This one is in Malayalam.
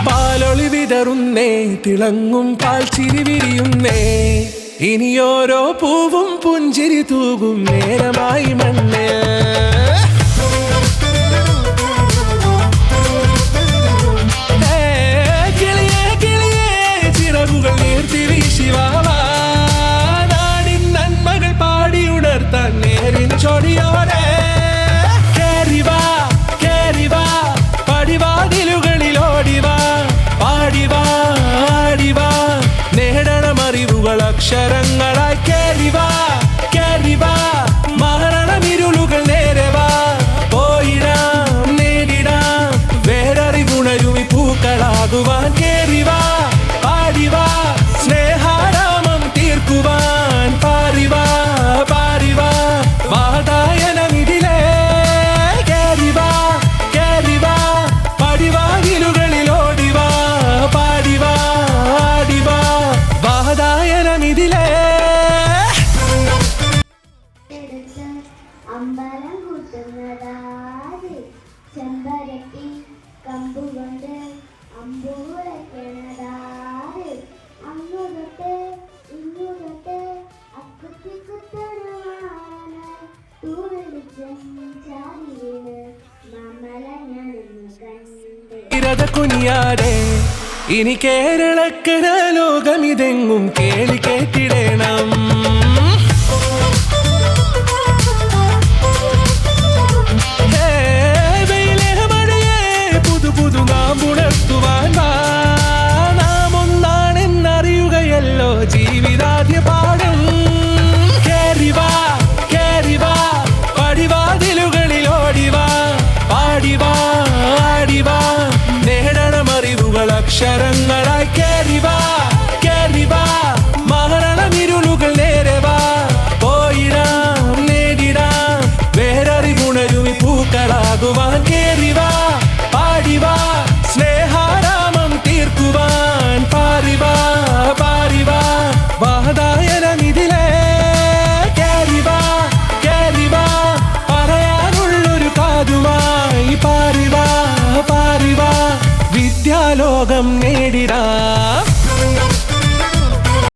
പാലൊളി വിതറുന്നേ, തിളങ്ങും പാൽ ചിരി വിരിയുന്നേ, ഇനിയോരോ പൂവും പുഞ്ചിരി തൂകും നേരമായി മണ്ണേ. ചൊടിയോടെ കേറിവാ കേറിവാ പടിവാതിലുകളിലോടിവാ, പാടിവാ ആടിവാ നേടണമറിവുകൾ അക്ഷരങ്ങളായി. കേറിവാ കേറിവാ മരണമിരുളുകൾ നേരവാ, പോയിടാം നേടിടാം വേററിവുണരുമി പൂക്കളാകുവാൻ. കേറിവാ പാടിവാ സ്നേഹാരാമം തീർക്കുവാൻ, പാറിവാ പാറിവാ വാതായനമിതിലേ. കേറിവാ കേറിവാ പടിവാതിലുകളിലോടിവാ, പാടിവാ ആടിവാ വാതായനമിതിലേ. അമ്പലം കൂട്ടുന്നതാര്, ചെമ്പരത്തി കമ്പുകൊണ്ട് അമ്പൂളക്കണതാര്, അങ്ങു തൊട്ട് ഇങ്ങു തൊട്ട് അക്കുത്തി കുത്തണവാനായി തൂവെളിച്ചം ചാരി വീണ് മാമലഞ്ഞെന്ന് കണ്ട്. കുനിയാടെ ഇനി കേരളക്കര ലോകമിതെങ്ങും കേളി കേട്ടിടേണം.